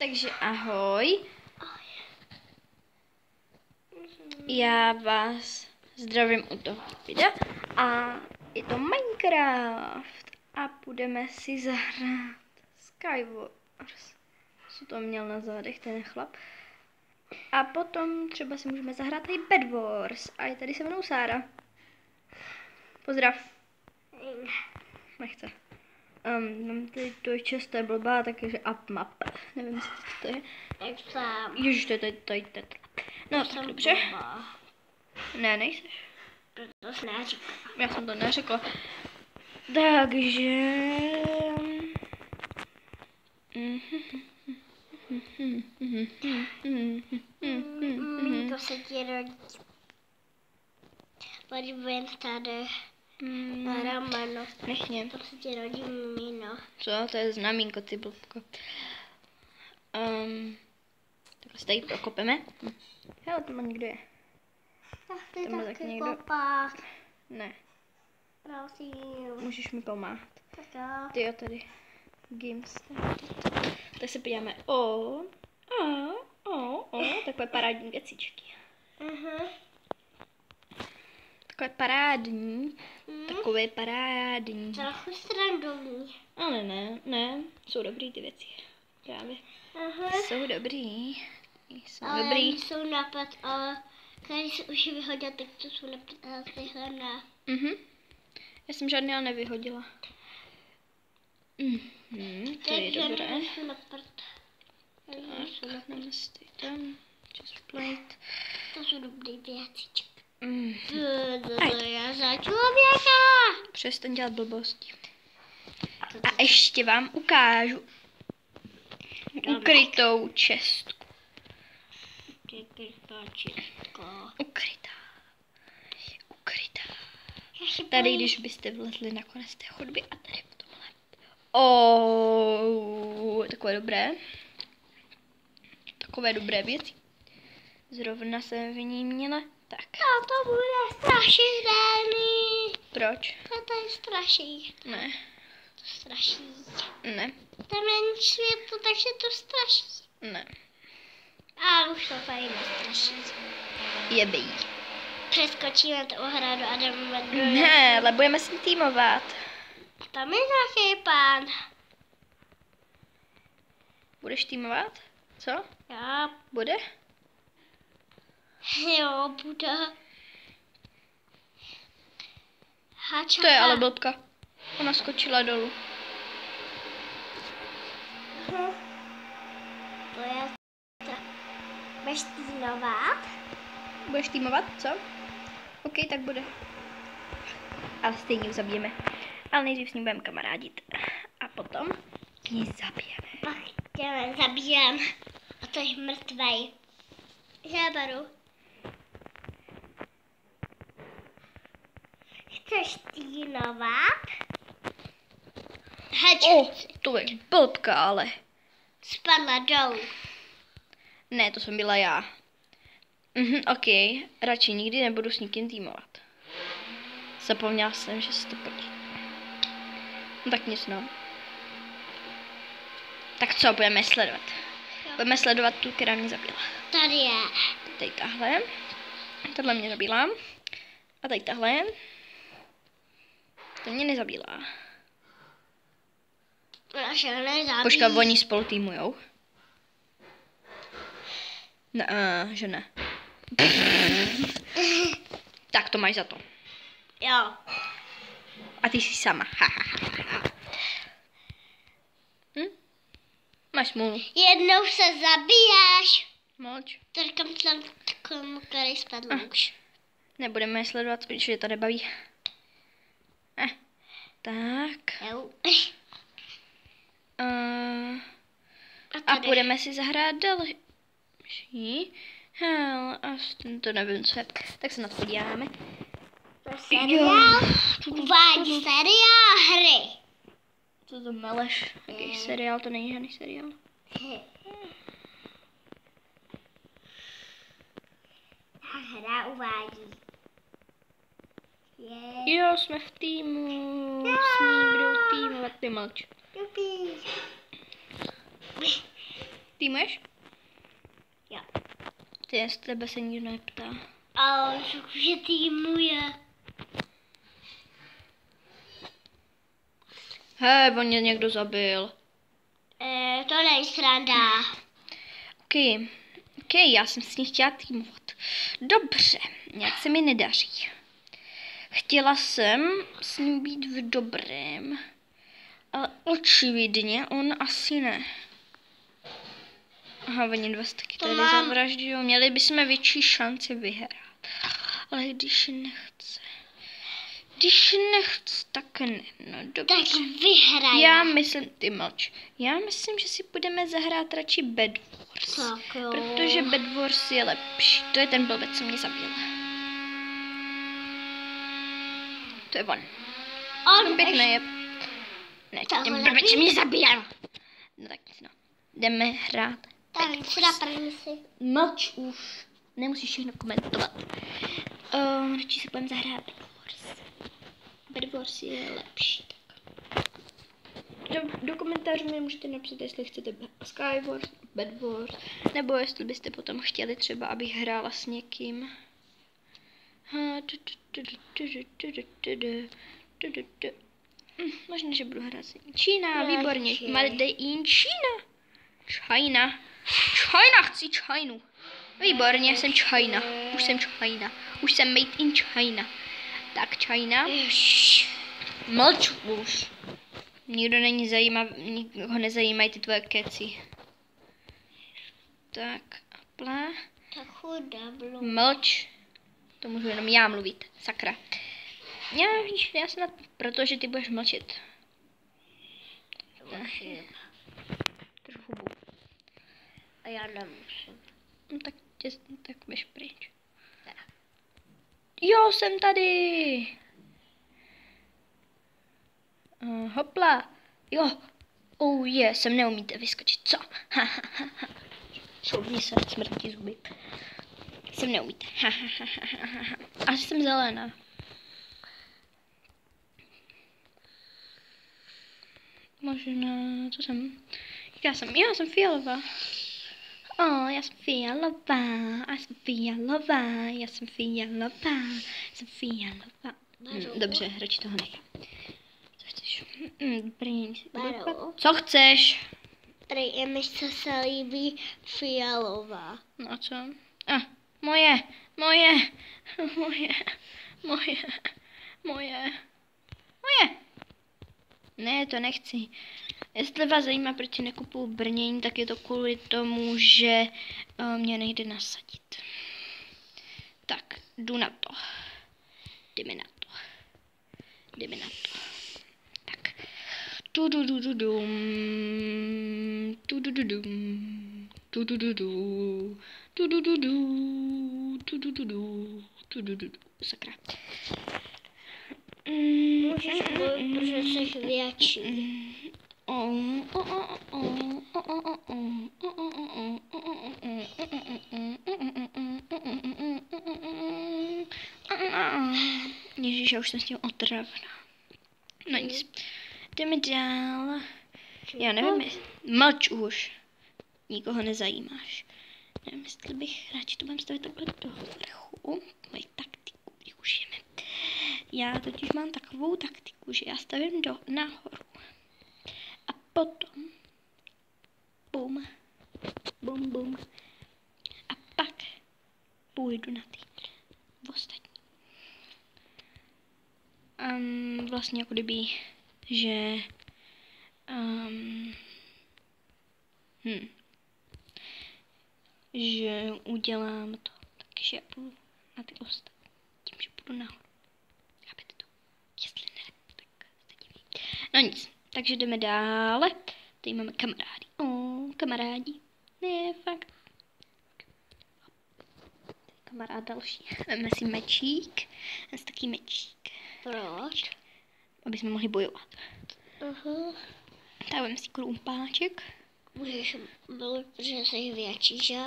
Takže ahoj. Já vás zdravím u toho videa a je to Minecraft a budeme si zahrát Skywars. Co to měl na zádech ten chlap. A potom třeba si můžeme zahrát i Bed Wars a je tady se mnou Sára. Pozdrav. Nechce. Tady to je časté blbá, takže up map. Nevím, co to je. Ježiš, to je tady. No, tak dobře. Ne, nejseš. To jsi neřekla. Já jsem to neřekla. Takže... To se ti rodí. Podívejme tady na rameno. Nechně. To se ti rodí mimino. Co? To je znamínko, ty blbko. Takhle se tady prokopeme. Hele, tam někdo je. Tak ty Tam byl taky tak někdo. kopat. Ne, Prosím. můžeš mi pomáhat. Tak jo. Ty jo, tady. Games. Tak se podíváme. Takové parádní věcičky. Takové parádní. Takové parádní. Trochu srandovní. Ale ne, jsou dobrý ty věci. Právě. Jsou dobrý. Jsou Ale dobrý. jsou napad, ale když se už vyhodil, tak to jsou napad, ale tyhle ne. Já jsem žádný ale nevyhodila. To je dobré. Jsou napad. Tak, namaste tam. Just plate. To jsou dobrý věcičky. Aj. To je za člověka. Přestaň dělat blbosti. A ještě vám ukážu ukrytou čestku. Ukrytá. Tady, když byste vlezli na konec té chodby a tady v tomhle. Takové dobré. Takové dobré věci. Zrovna jsem v ní měla. Tak. A to bude strašidelný. Proč? To tady straší. Ne. To straší. Ne. Tam není světlo, takže to straší. Ne. A už to tady nestraší. Jebej. Přeskočíme tu ohradu a jdeme do... Ne, ale budeme si týmovat. Tam je nějaký pán. Budeš týmovat? Co? Já. Bude? Jo, bude. Hačaka. To je ale blbka. Ona skočila dolů. To je... Budeš týmovat? Budeš týmovat? Co? OK, tak bude. Ale stejně ji zabijeme. Ale nejdřív s ní budeme kamarádit. A potom ji zabijeme. Pak tě zabijem. A to je mrtvej. Zaberu. Chceš týmovat? To je blbka, ale. Spadla dolů. Ne, to jsem byla já. OK, radši nikdy nebudu s nikým týmovat. Zapomněla jsem, že se to podí. No tak nic, no. Tak co, budeme sledovat? Budeme sledovat tu, která mě zabila. Tady je. Tady tahle. Tahle mě zabila. A tady tahle. To mě nezabila. Počkat, oni spolu týmujou. Ne, že ne. Tak to máš za to. Jo. A ty jsi sama. Máš smůlu. Jednou se zabiješ. Moč. Trkám tam takovému, který spadl už. Nebudeme je sledovat, protože je to nebaví. Tak. Jo. A půjdeme si zahrát další. Hele, to nevím, co je. Tak se na to podíváme. Seriál? Uvádí seriál hry. Co to meleš? Jaký seriál? To není žádný seriál. Hra uvádí. Jo, jsme v týmu. S ní budou týmovat, ty mlč. Jupi. Týmuješ? Jo. Ty z tebe se nikdo neptá. Ale že týmuje. Hej, on mě někdo zabil. To není sranda. OK, já jsem s ní chtěla týmovat. Dobře, nějak se mi nedaří. Chtěla jsem s ním být v dobrém, ale očividně on asi ne. Aha, oni dva se taky tady zavraždí. Měli bychom větší šanci vyhrát. Ale když nechce, tak ne. No dobře. Tak vyhraje. Já myslím, ty mlč. Já myslím, že si budeme zahrát radši Bed Wars. Tak jo. Protože Bed Wars je lepší. To je ten blbec, co mě zabil. To je on. On Pěkný je. Ne, ten blbec mě zabíjel. No tak nic, no. Jdeme hrát. Tak si napravím si. Mlč už. Nemusíš všechno komentovat. Radši se budeme zahrát Bed Wars. Bed Wars je lepší. Do komentářů mi můžete napsat, jestli chcete Skywars, Bed Wars, nebo jestli byste potom chtěli třeba, abych hrála s někým. Možná, že budu hrát s ním. Čína, výborně. Made in China. China, chci Chinu. Výborně, jsem China. Už jsem made in China. Tak China. Mlč už. Nikoho nezajímají ty tvoje keci. Tak, apla. Tak chudá bylo. Mlč. To můžu jenom já mluvit, sakra. Já snad, protože ty budeš mlčet. Trochu. A já nemusím. No tak běž pryč. Jo, jsem tady. Hopla. Jo. Sem neumíte vyskočit, co? Šoubni se, smrtí zuby. Sem neumíte. Asi jsem zelená. Možná, co jsem? Já jsem fialová. Já jsem fialová. Dobře, radši toho nechám. Co chceš? Co chceš? Prý mi se líbí fialová. No a co? Moje. Ne, to nechci. Jestli vás zajímá, proč si nekupuju brnění, tak je to kvůli tomu, že mě nejde nasadit. Tak, jdu na to. Jdeme na to. Tak. Sakra. Můžeš mluvit, protože jsi větší. Ježíš, já už jsem s tím otravná. No nic. Jdeme dál. Já nevím, mlč už. Nikoho nezajímáš. Nevím, jestli bych radši to budem stavit takhle do vrchu. Moji taktiku využijeme. Já totiž mám takovou taktiku, že já stavím nahoru. A potom bum. A pak půjdu na ty ostatní. Vlastně jako kdyby, že že udělám to, takže já půjdu na ty ostatní, tím, že půjdu nahoru. Chápete to? Jestli ne, tak se diví. No nic, takže jdeme dále. Tady máme kamarády. Kamarádi. Ne, fakt. Kamarád další. Veme si mečík. Taky mečík. Proč? Aby jsme mohli bojovat. Tak vem si krumpáček. Můžeš mluvit, protože jsi větší, že?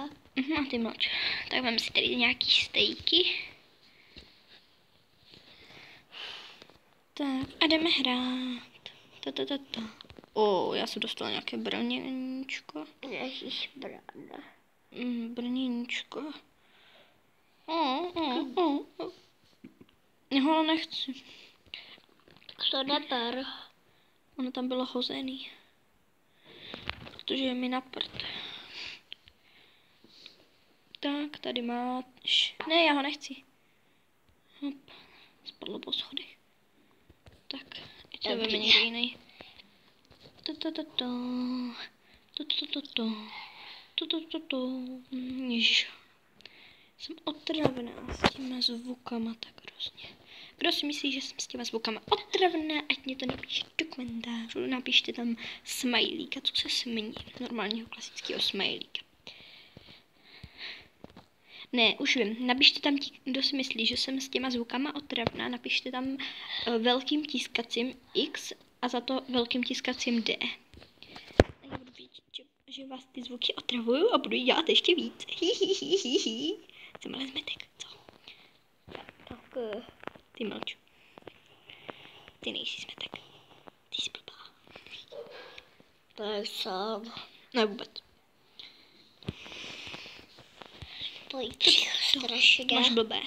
A ty mlč. Tak vem si tady nějaký stejky. Tak a jdeme hrát. Já jsem dostala nějaké brněníčko. Ježíš, brána. Brněníčko. Já ho nechci. Tak to neber. Ono tam bylo hozený. Protože je mi na prd. Tak, tady máš. Ne, já ho nechci. Hop. Spadlo po schodech. Tak, teď se veme někde jiný. Ježiš. Jsem otravná s těma zvukama tak hrozně. Kdo si myslí, že jsem s těma zvukama otravná, ať mě to napíše do komentářů. Napište tam smajlíka, co se smění. Normálního klasického smajlíka. Ne, už vím. Napište tam ti, kdo si myslí, že jsem s těma zvukama otravná. Napište tam velkým tiskacím X a za to velkým tiskacím D. A já budu vědět, že vás ty zvuky otravují a budu dělat ještě víc. Jsem ale zmetek, co? Tak Ty mlču. Ty nejsi zmetek. Ty jsi blbá. to jsem. Ne vůbec. To je strašně. To máš blbé.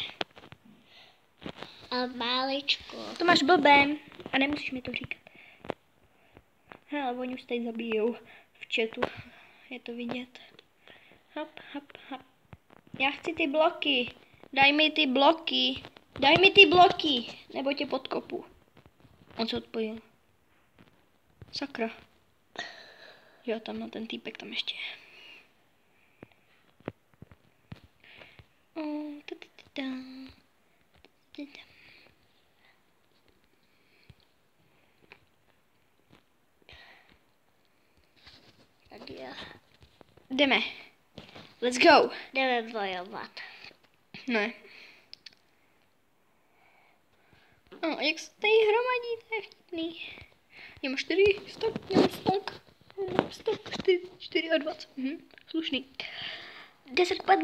A máličko. To máš blbé. A nemusíš mi to říkat. Hele, oni už tady zabijou v chatu. Je to vidět. Hop, hop, hop. Já chci ty bloky. Daj mi ty bloky. Daj mi ty bloky. Nebo tě podkopu. On se odpojil. Sakra. Jo, tam na ten týpek tam ještě je. Tady je. Jdeme. Let's go. Jdeme bojovat. Ne. Jak se tady hromadí, to je vtipný. Já mám 4 stok, já mám stok. 4 a 20. Slušný. 10 pad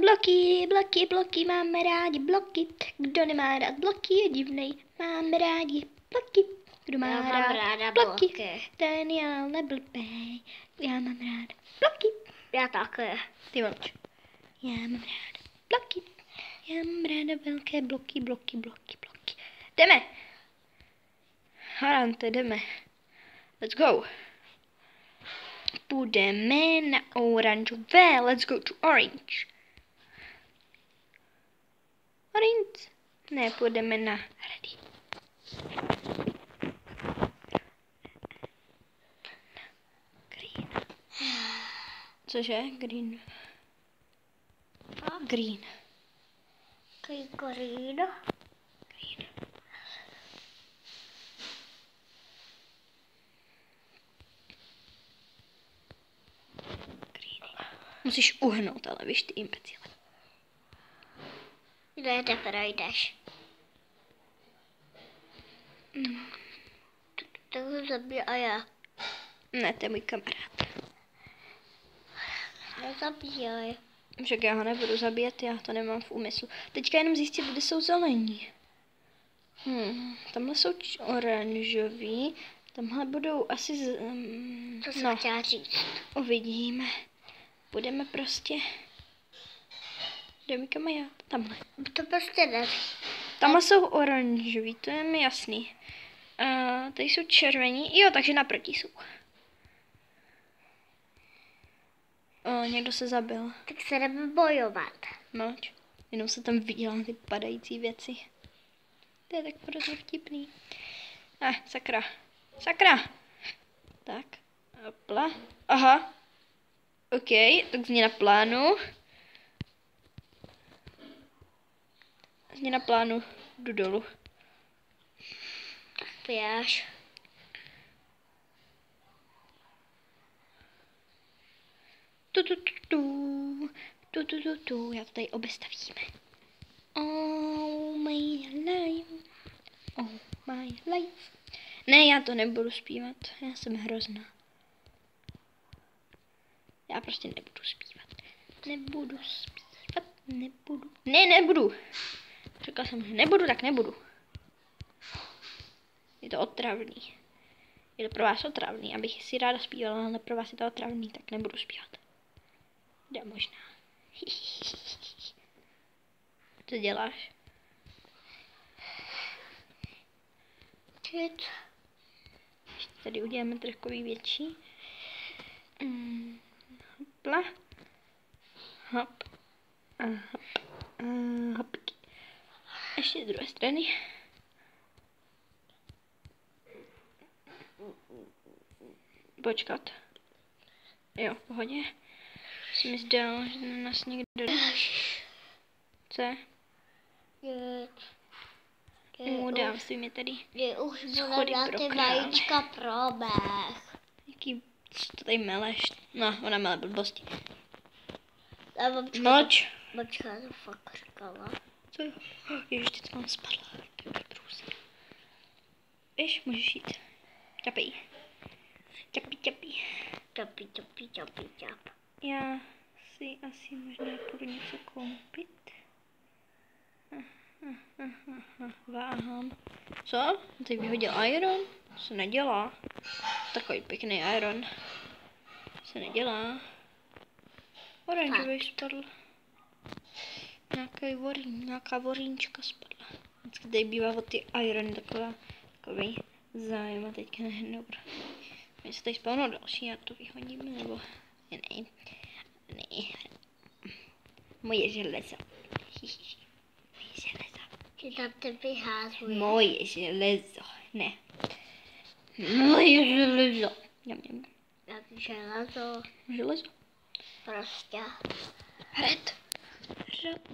bloky, máme rádi bloky. Kdo nemá rád bloky, je divnej. Máme rádi bloky. Kdo má Já mám ráda bloky, bloky. ten je ale blbej. Já mám ráda bloky. Já také. Ty mlč. Já mám ráda bloky. Já mám ráda velké bloky. Jdeme. Harante, jdeme. Let's go. Půjdeme na oranžové. Let's go to orange. Orange. Ne, půjdeme na ready. Green. Cože? Green. Green. Green. Green. Musíš uhnout, ale víš, ty imbecile. Ne, neprojdeš. Tak ho zabij a já. Ne, to je můj kamarád. Nezabíjej. Však já ho nebudu zabíjet, já to nemám v úmyslu. Teďka jenom zjistit, kde jsou zelení. Tamhle jsou oranžový. Tamhle budou asi To jsem chtěla říct. Uvidíme. Budeme prostě... Jdeme kam já? Tamhle. To prostě neví. Tamhle jsou oranžový, to je mi jasný. Tady jsou červení. Jo, takže naproti jsou. Někdo se zabil. Tak se jdeme bojovat. Mlč. Jenom se tam viděla ty padající věci. To je tak hrozně vtipný. Sakra. Sakra. Tak. Hopla. Aha. OK, tak změna plánu. Změna plánu. Jdu dolů. Běž. Já to tady obestavíme. Oh my life. Oh my life. Ne, já to nebudu zpívat. Já jsem hrozná. Já prostě nebudu zpívat. Nebudu. Ne, nebudu. Řekla jsem, že nebudu, tak nebudu. Je to otravný. Je to pro vás otravný, abych si ráda zpívala, ale pro vás je to otravný, tak nebudu zpívat. Jde možná. Co děláš? Teď. Ještě tady uděláme trošku větší. Hopla. Hop. A hop. A hopky. Ještě z druhé strany. Počkat. Jo, v pohodě. Se mi zdálo, že na nás někdo... Co? Dám si mi tady Je už schody byla pro ty krále. vajíčka proběh. Jaký, co tady meleš? No, ona mele blbosti. A babčka, Noč. babčka to fakt říkala. Co? Ježiš, teď mám spadla. Tak trůst. Víš, můžeš jít. Čapej. Čapí, čapí. Čapí, čapí, čapí, čap. Já si asi možná půjdu něco koupit. Váhám. Co? Ty vyhodil iron? Se nedělá. Takový pěkný iron. Se nedělá. Oranžový spadl. Nějaká voríčka spadla. Vždycky tady bývá od ty irony takový zájem a teďka ne, dobré. Mě se tady spawnou další, já to vyhodím, nebo ne. Moje železo. Moje železo. Ty tam ty vyházuješ. Moje železo. Ne. Moje železo. Jam. Jak železo. Železo. Prostě. Red. Red.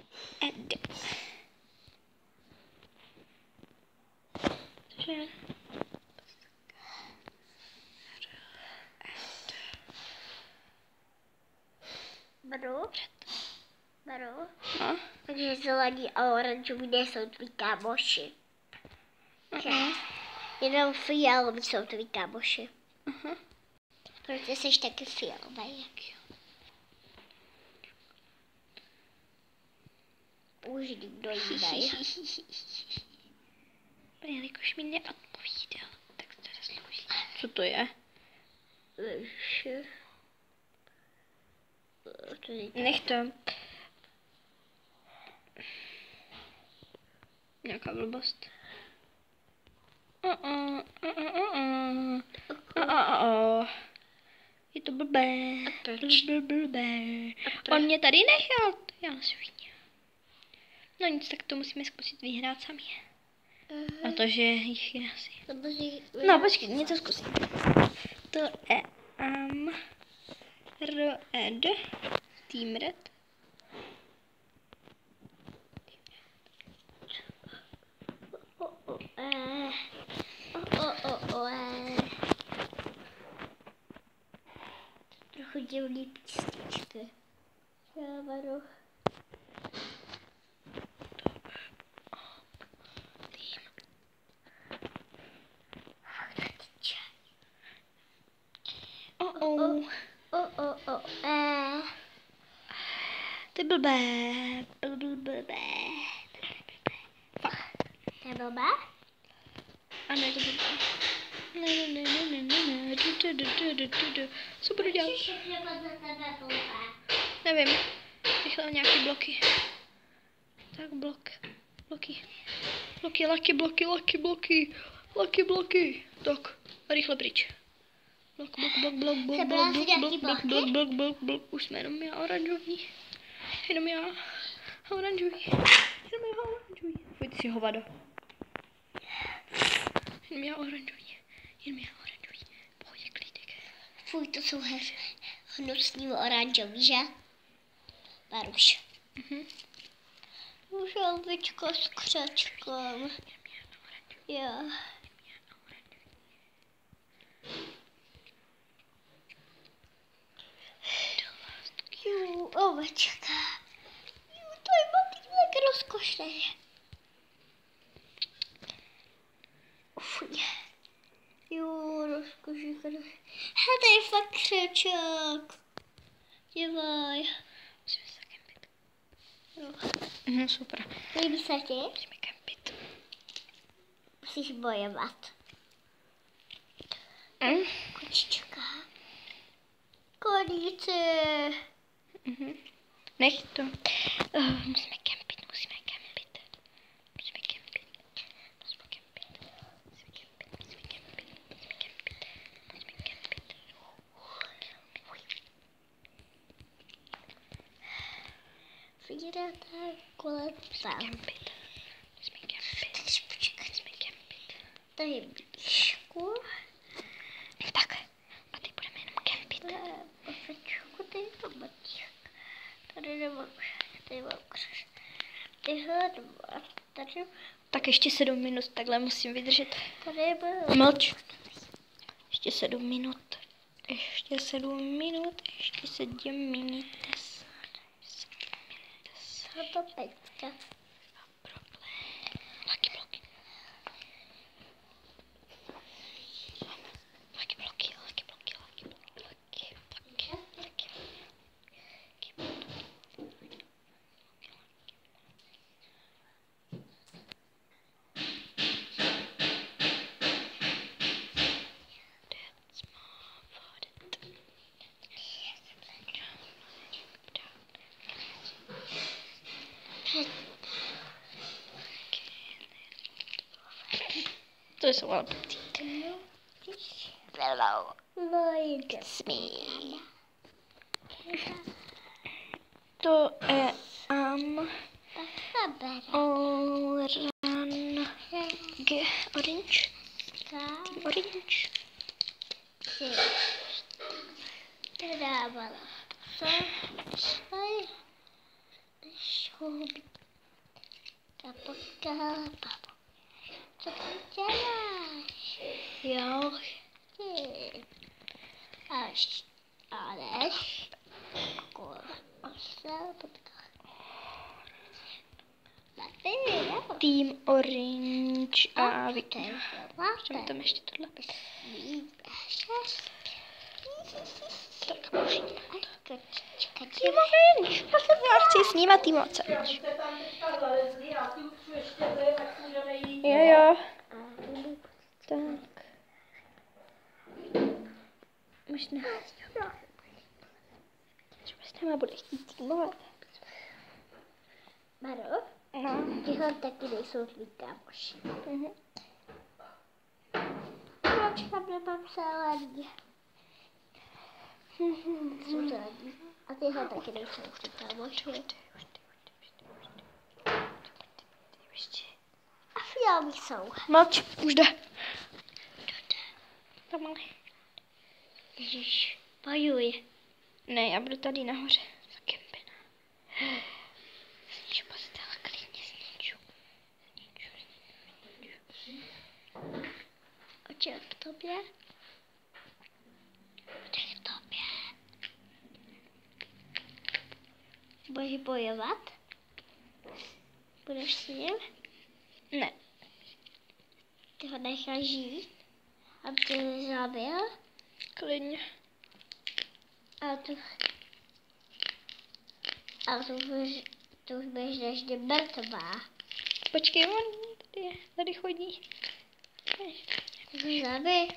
Baru. No. Takže zelený a oranžový nejsou tví kámoši. Jenom fialoví jsou tví kámoši. Protože jsi taky fialový. Už nikdo jiný. Jelikož mi neodpovídal, tak to zaslouží. Co to je? Nech to. Nějaká blbost. Je to blbé. Blbé. On mě tady nechal. Já svině. No nic, tak to musíme zkusit vyhrát sami. A to, že jich je asi. No počkej, něco zkusím. To je Red. Team Red. Trochu divný písničky. Já varu. To je blbé. Blbé. Fakt. To je blbé? Ano, je to blbé. Ne. Co budu dělat? Nevím. Rychle nějaký bloky. Tak bloky. Tak, a rychle pryč. Blok. Už jsme jenom já oranžový. Jenom já oranžový. Pojď si hovado. Jenom já oranžový. Pohodě, klídek. Fuj, to jsou hnusný oranžový, že? Baruš. Už ovičko s křečkem. Jo. Ovečka. To je motýlek rozkošný. Fuj. Rozkošný. To je fakt křeček. Dívej. Musíme se kempit. Super. Líbí se ti? Musíme kempit. Musíš bojovat. Kočička. Koníci. Nech to. Musíme kempit. Svíráta koleta. Musíme kempit. To je blížku. Tak. A teď budeme jenom kempit. Posečku, tady to batík. Tady nemám tady mám křeš. Tyhle dva. Tady. Tak ještě 7 minut, takhle musím vydržet. Tady byl. Mlč. Ještě 7 minut. Ještě 7 minut. Co to pecka? Laky bloky. To jsou ale pocíty. Hello. It's me. To je orange. Orange. Dávala. Co to děláš? Jo. Aleš. Team Orange a Vicky. Můžeme tam ještě tohle. Tak můžeme. Team Orange. Já chci snímat Team Orange. Jo. Tak. Možná. Třeba s náma bude chtít týmovat. Maro? No. Tyhle taky nejsou tvý kámoši. Proč tam nemám saládí? A tyhle taky nejsou tvý kámoši. A fialky jsou. Mlč, už jde. Pomaly. Ježiš, bojuj. Ne, já budu tady nahoře. Za kempina. Sníču postel, klidně sníču. Oči k tobě. Oči k tobě. Budeš bojovat? Budeš s ním? Ne. Ty ho necháš žít? Aby tě nezabil? Klidně. A to už budeš vždy mrtvá. Počkej, on tady chodí. Zabi.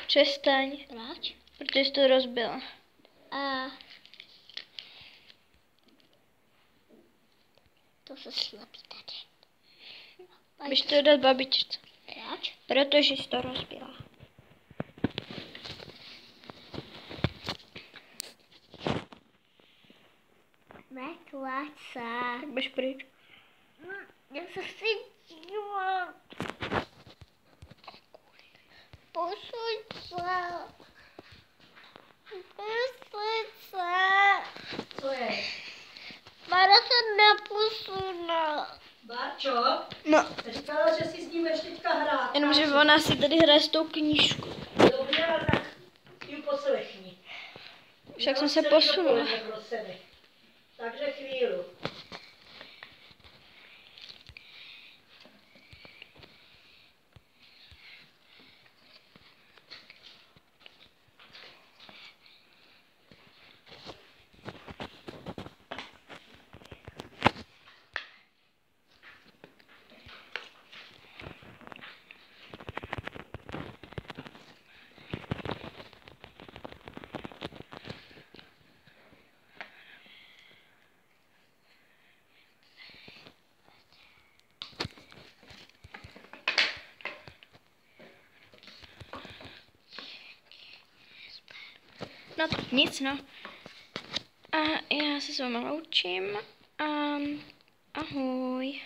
Přestaň, Proč? protože jsi to rozbila. To se slabí tady. Běž to dát babičce. Proč? Protože jsi to rozbila. Nekláč se. Tak běž pryč. Já se chci dívat. Posuň se. Posuň se. Co je? Mara se neposune. Bárčo, No, říkala, že si s ním ještě teďka hrát. jenomže ona si tady hraje s tou knížkou. Dobře, ale tak ji poslechni. Však jsem se posunula. Pro sebe. Takže chvíli. No tak nic, no. A já se s váma loučím. Ahoj.